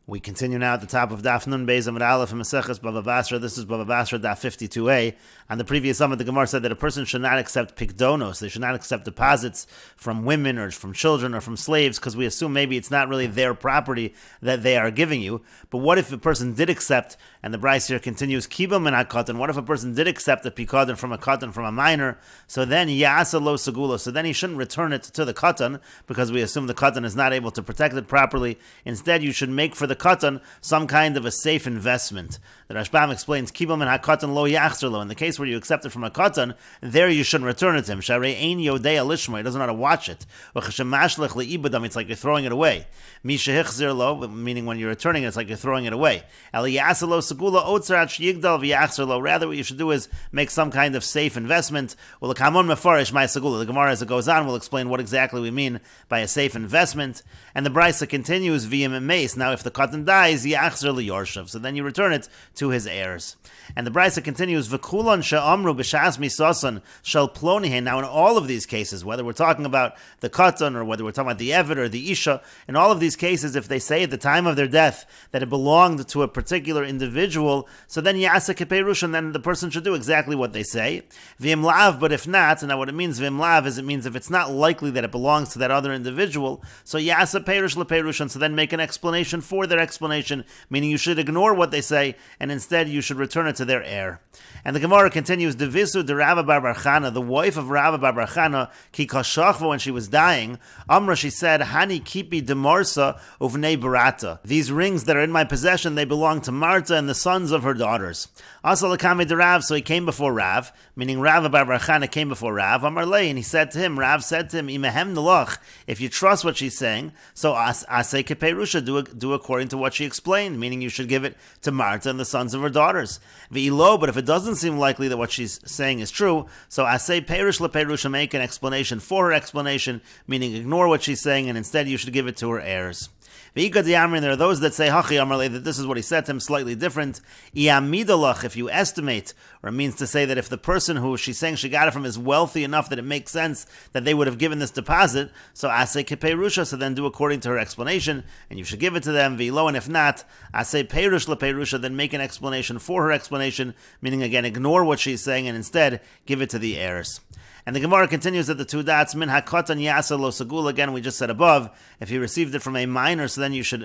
We continue now at the top of Daf Nun Beis Amud Aleph and Meseches Bava Basra. This is Bava Basra Daf 52a. On the previous summit, the Gemara said that a person should not accept pikdonos. They should not accept deposits from women or from children or from slaves, because we assume maybe it's not really their property that they are giving you. But what if a person did accept, and the Bryce here continues, Kibel min hakatan, what if a person did accept a pikadon from a katan, from a minor? So then Ya'asa lo segula, so then he shouldn't return it to the katan, because we assume the katan is not able to protect it properly. Instead, you should make for the katan some kind of a safe investment. The Rashbam explains, Kibel min hakatan lo yachzer lo. In the case where you accept it from a katan, there you shouldn't return it to him. Sharei ein yodei lishma, he doesn't know how to watch it. It's like you're throwing it away. Misha hichzer lo, meaning when you're returning it, it's like you're throwing it away. Rather, what you should do is make some kind of safe investment. The Gemara, as it goes on, will explain what exactly we mean by a safe investment. And the Brisa continues, via mace. Now, if the katan dies, yachzer liyorshav, so then you return it to his heirs. And the Brisa continues, v'kulon she'amru b'shas misasan shel plonihe. Now, in all of these cases, whether we're talking about the katan or whether we're talking about the eved or the isha, in all of these cases, if they say at the time of their death that it belonged to a particular individual, so then yasa keperush, and then the person should do exactly what they say. V'im lav, but if not, and now what it means v'im lav is it means if it's not likely that it belongs to that other individual, so yasa perush leperush, and so then make an explanation for their explanation, meaning you should ignore what they say and instead you should return it to their heir. And the Gemara continues, Devisu de Rabba Bar Chana, the wife of Rabba Bar Chana, ki kashachva, when she was dying, Amra, she said, Hani kipi de Marsa uvnei Barata. These rings that are in my possession, they belong to Marta and the sons of her daughters. Asa lakame de Rav, so he came before Rav, meaning Rabba Bar Chana came before Rav, Amar lei, and he said to him, Rav said to him, Imehem nelach, if you trust what she's saying, so asay keperusha, do according to what she explained, meaning you should give it to Marta and the sons of her daughters. V'ilo, but if it doesn't seem likely that what she's saying is true, so asay perish leperusha, make an explanation for her explanation, meaning ignore what she's saying and instead you should give it to her heirs. And there are those that say that this is what he said to him, slightly different. If you estimate, or it means to say that if the person who she's saying she got it from is wealthy enough that it makes sense that they would have given this deposit, so asay keperusha, so then do according to her explanation, and you should give it to them. V'lo, and if not, asay perush leperusha, then make an explanation for her explanation, meaning again ignore what she's saying and instead give it to the heirs. And the Gemara continues at the two dots, min hakatan yasa lo segula. Again, we just said above, if he received it from a minor, so then you should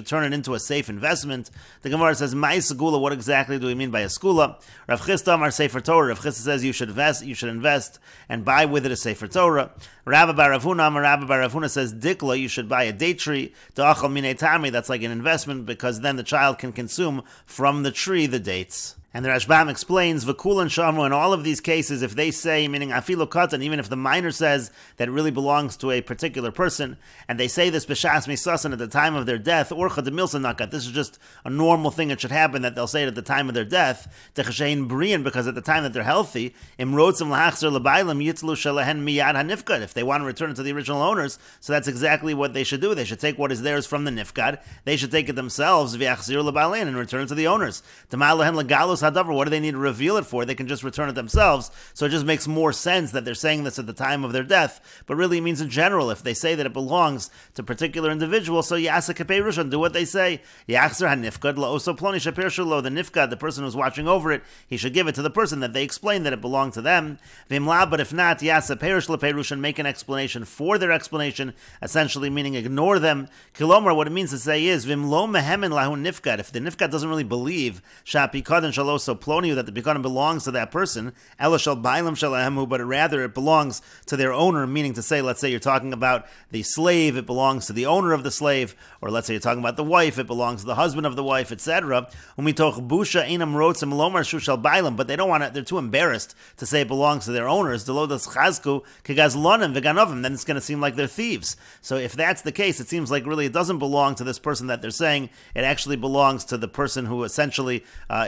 turn it into a safe investment. The Gemara says, mai segula, what exactly do we mean by a skula? Rav Chisda Amar Sefer Torah. Rav Chisda says you should invest and buy with it a Sefer Torah. Rabba Bar Ravuna Amar Rabba Bar Ravuna says, dikla, you should buy a date tree. Da'achal minei tami, that's like an investment, because then the child can consume from the tree the dates. And the Rashbam explains, V'kul and Shamru, in all of these cases, if they say, meaning afilu katan, even if the minor says that it really belongs to a particular person, and they say this b'shas misasan at the time of their death, or chadamilsa nakat, this is just a normal thing that should happen, that they'll say it at the time of their death, techashein brian, because at the time that they're healthy, imrotzim lahachzer l'baylam yitlu shalahen miyad hanifkad, if they want to return it to the original owners, so that's exactly what they should do. They should take what is theirs from the nifkad, they should take it themselves, v'yachzir l'baylan, and return it to the owners. Tamalahen legalus. What do they need to reveal it for? They can just return it themselves. So it just makes more sense that they're saying this at the time of their death. But really it means in general, if they say that it belongs to a particular individual, so yasa keperush, and do what they say. Yachzer hanifkad la'oso ploni shapir shelo, the nifkad, the person who's watching over it, he should give it to the person that they explained that it belonged to them. Vimla, but if not, yasa perish leperush, and make an explanation for their explanation, essentially meaning ignore them. Kilomar, what it means to say is, vimlo mehemen lahu nifkad, if the nifkad doesn't really believe, shapikad and shalo so plonio, that the bikonim belongs to that person, ela shel bailam shalahemu, but rather it belongs to their owner, meaning to say, let's say you're talking about the slave, it belongs to the owner of the slave, or let's say you're talking about the wife, it belongs to the husband of the wife, etc. Umitoch busha einam rotzim lomar shu shel bailam, but they don't want to, they're too embarrassed to say it belongs to their owners. Delodas chazku kegazlonim veganovim, then it's going to seem like they're thieves. So if that's the case, it seems like really it doesn't belong to this person that they're saying, it actually belongs to the person who essentially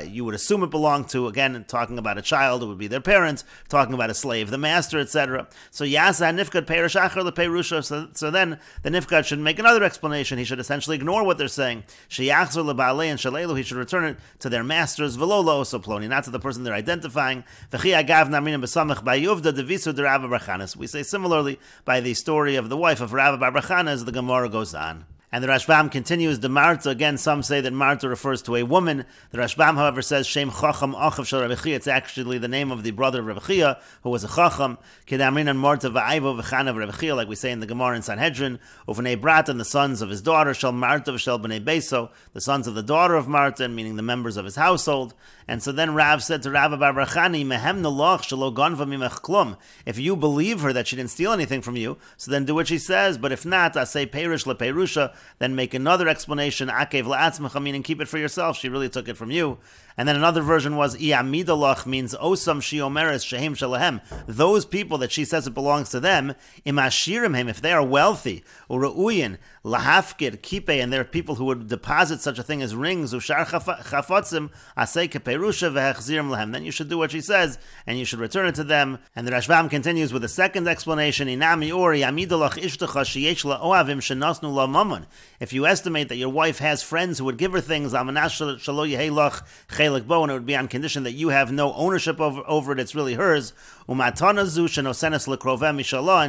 you would assume it belongs to. Again, talking about a child, it would be their parents. Talking about a slave, the master, etc. So yasa nifkad perish achar leperusha. So then the nifkad should make another explanation. He should essentially ignore what they're saying. Sheyachzer lebalei and shalelu. He should return it to their masters. V'lo lo soploni, not to the person they're identifying. V'chi agav namin b'samach bayuvda devisu de Rabba Bar Chana. We say similarly by the story of the wife of Rabba Bar Chana, as the Gemara goes on. And the Rashbam continues, the Marta, again, some say that Marta refers to a woman. The Rashbam, however, says, Shem Chacham Achav Shel Rabbi Chia. It's actually the name of the brother of Rabbi Chia, who was a Chacham. Kedamrin and Marta v'Aivo v'Chana of Rabbi Chia, like we say in the Gemara in Sanhedrin. Uvnei Brat, and the sons of his daughter, Shel Marta v'Shel B'nei Beso, the sons of the daughter of Marta, meaning the members of his household. And so then Rav said to Rav Bar Chani, Mehem Nalach Shelo Ganva Mimech Klum. If you believe her that she didn't steal anything from you, so then do what she says. But if not, I say Perish LePerusha, then make another explanation, Akev La'atzmecha, meaning keep it for yourself. She really took it from you. And then another version was Iyamidalach, means Osam Shiomeres Shehem Shalahem. Those people that she says it belongs to them, Imashirim, if they are wealthy, Urauyin, Lahafkid, Kipe, and there are people who would deposit such a thing as rings, Ushar Chafotzim, Asei Keperusha Vehechzirim Lahem. Then you should do what she says, and you should return it to them. And the Rashbam continues with a second explanation, Inami Ori, Amidalach Ishtacha Sheyesh La'oavim Shenasnu La'mamun. If you estimate that your wife has friends who would give her things, Amanash Shalo Yehelach and it would be on condition that you have no ownership over it, it's really hers. And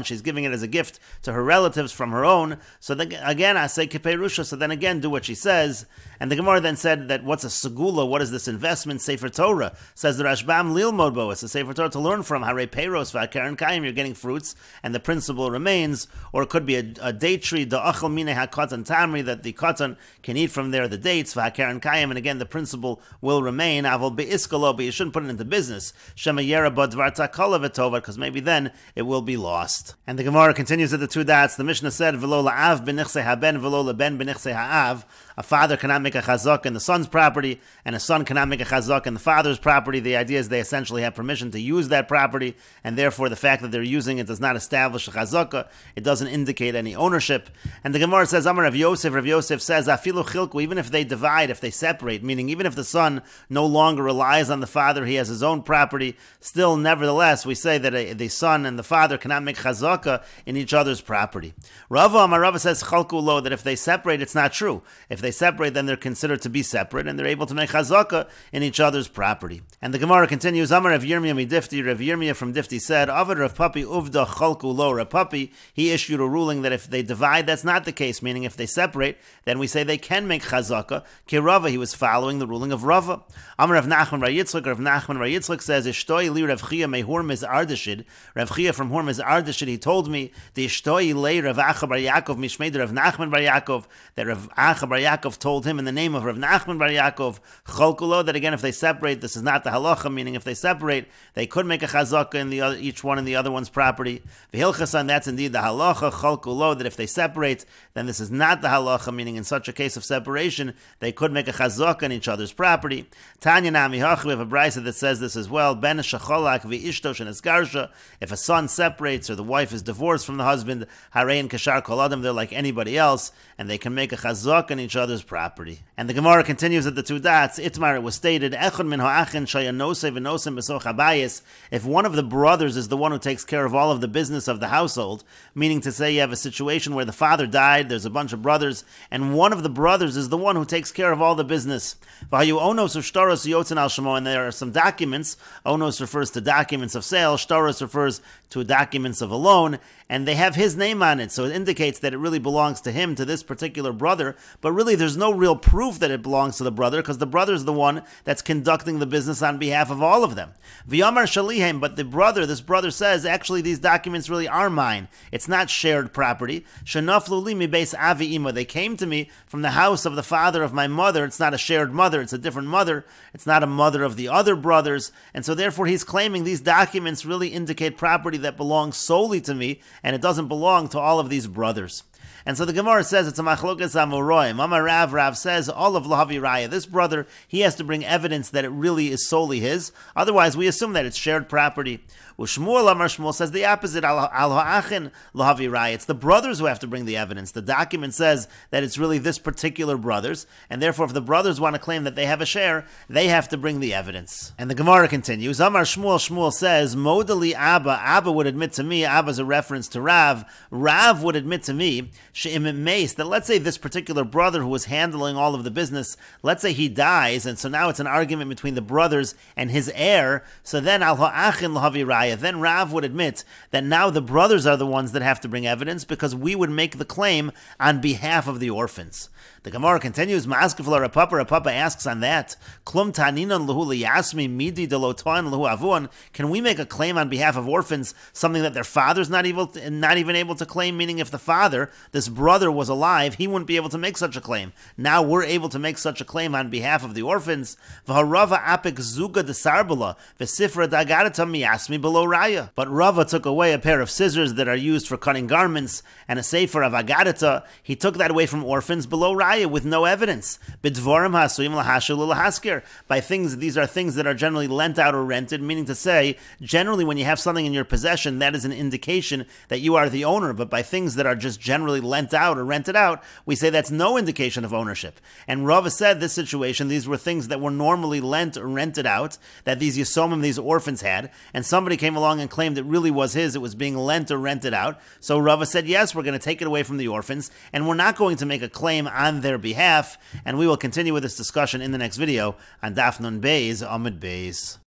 she's giving it as a gift to her relatives from her own. So then, again, I say kiperusha. So then again, do what she says. And the Gemara then said that what's a segula? What is this investment? Sefer Torah. Says the Rashbam lilmod bo. It's a Sefer Torah to learn from. Hare peiros v'akaren kayim. You're getting fruits, and the principle remains. Or it could be a date tree. Da'achal mine hakatan tamri, that the katan can eat from there the dates v'akaren kayim. And again, the principle will remain. Avol beiskalo, but you shouldn't put it into business. Shema yera badvar takala v'tova, because maybe then it will be lost. And the Gemara continues at the two dots. The Mishnah said, "V'lo la'av b'nichsei haben, v'lo leben b'nichsei ha'av." A father cannot make a chazak in the son's property, and a son cannot make a chazak in the father's property. The idea is they essentially have permission to use that property, and therefore the fact that they're using it does not establish a chazaka. It doesn't indicate any ownership. And the Gemara says, Amar Rav Yosef says, Afilu chilku, even if they divide, if they separate, meaning even if the son no longer relies on the father, he has his own property, still, nevertheless, we say that the son and the father cannot make chazaka in each other's property. Amar Rava says, chalku lo, that if they separate, it's not true. If they separate, then they're considered to be separate, and they're able to make chazaka in each other's property. And the Gemara continues, Amar Rav Yirmiyah midifti, Rav Yirmiyah from Difti said, Avad Rav Papi uvda chalku lo, Rav Papi, he issued a ruling that if they divide, that's not the case, meaning if they separate, then we say they can make chazaka. Ki Rava, he was following the ruling of Rava. Amar Rav Nachman Bar Yitzchak, Rav Nachman Bar Yitzchak says, Ishtoi li Rav Chia me Hormiz Ardashid, Rav Chia from Hormiz Ardashid, he told me, the Ishtoi le Rav Acha Bar Yaakov mishmeid Rav Nachman Bar Yaakov, that Rav Acha Bar Yaakov told him in the name of Rav Nachman Bar Yaakov, Cholkulo, that again, if they separate, this is not the halacha, meaning if they separate, they could make a chazaka in the other, each one in the other one's property. V'hilchasan, that's indeed the halacha, Cholkulo, that if they separate, then this is not the halacha, meaning in such a case of separation, they could make a chazaka in each other's property. Tanya Nami Hach, we have a brisa that says this as well, Ben Shacholak v'ishtosh and Esgarsha, if a son separates or the wife is divorced from the husband, Harein Kashar Kol Adam, they're like anybody else, and they can make a chazaka in each other's property. And the Gemara continues at the two dots. Itmar, it was stated, Echon min ha'achin shayanose v'nosem b'soch habayis. If one of the brothers is the one who takes care of all of the business of the household, meaning to say you have a situation where the father died, there's a bunch of brothers, and one of the brothers is the one who takes care of all the business. And there are some documents. Onos refers to documents of sale. Shtaros refers to documents of a loan, and they have his name on it, so it indicates that it really belongs to him, to this particular brother, but really there's no real proof that it belongs to the brother, because the brother is the one that's conducting the business on behalf of all of them. V'yamar shalihem, but this brother says, actually these documents really are mine. It's not shared property. Shenaflu li mi beis avi ima, they came to me from the house of the father of my mother. It's not a shared mother, it's a different mother. It's not a mother of the other brothers, and so therefore he's claiming these documents really indicate property that belongs solely to me, and it doesn't belong to all of these brothers. And so the Gemara says it's a machlokas amoraim. Amar Rav says, all of lahavi raya, this brother, he has to bring evidence that it really is solely his. Otherwise, we assume that it's shared property. Ushmuel Amar Shmuel says the opposite, al ha'achin lahavi raya. It's the brothers who have to bring the evidence. The document says that it's really this particular brothers, and therefore if the brothers want to claim that they have a share, they have to bring the evidence. And the Gemara continues, Amar Shmuel says, Modali Abba would admit to me, Abba is a reference to Rav would admit to me, she'im meis, that let's say this particular brother who was handling all of the business, let's say he dies, and so now it's an argument between the brothers and his heir, so then al ha'achin lahavi raya, then Rav would admit that now the brothers are the ones that have to bring evidence because we would make the claim on behalf of the orphans. The Gemara continues, Ma'askefla Rapapa asks on that, Klum taninan lahu liyasmi midi delotoan lahu avun, can we make a claim on behalf of orphans, something that their father's not even able to claim, meaning if the father, this brother, was alive, he wouldn't be able to make such a claim. Now we're able to make such a claim on behalf of the orphans. V'harava apik zuga desarbala, v'sifra dagarata miyasmi below raya. But Rava took away a pair of scissors that are used for cutting garments, and a sefer of agarata, he took that away from orphans below raya, with no evidence. By things, these are things that are generally lent out or rented, meaning to say, generally when you have something in your possession, that is an indication that you are the owner, but by things that are just generally lent out or rented out, we say that's no indication of ownership. And Rava said this situation, these were things that were normally lent or rented out, that these Yisomim, these orphans had, and somebody came along and claimed it really was his, it was being lent or rented out. So Rava said, yes, we're going to take it away from the orphans, and we're not going to make a claim on their behalf, and we will continue with this discussion in the next video on Daf Nun Beis Amud Beis.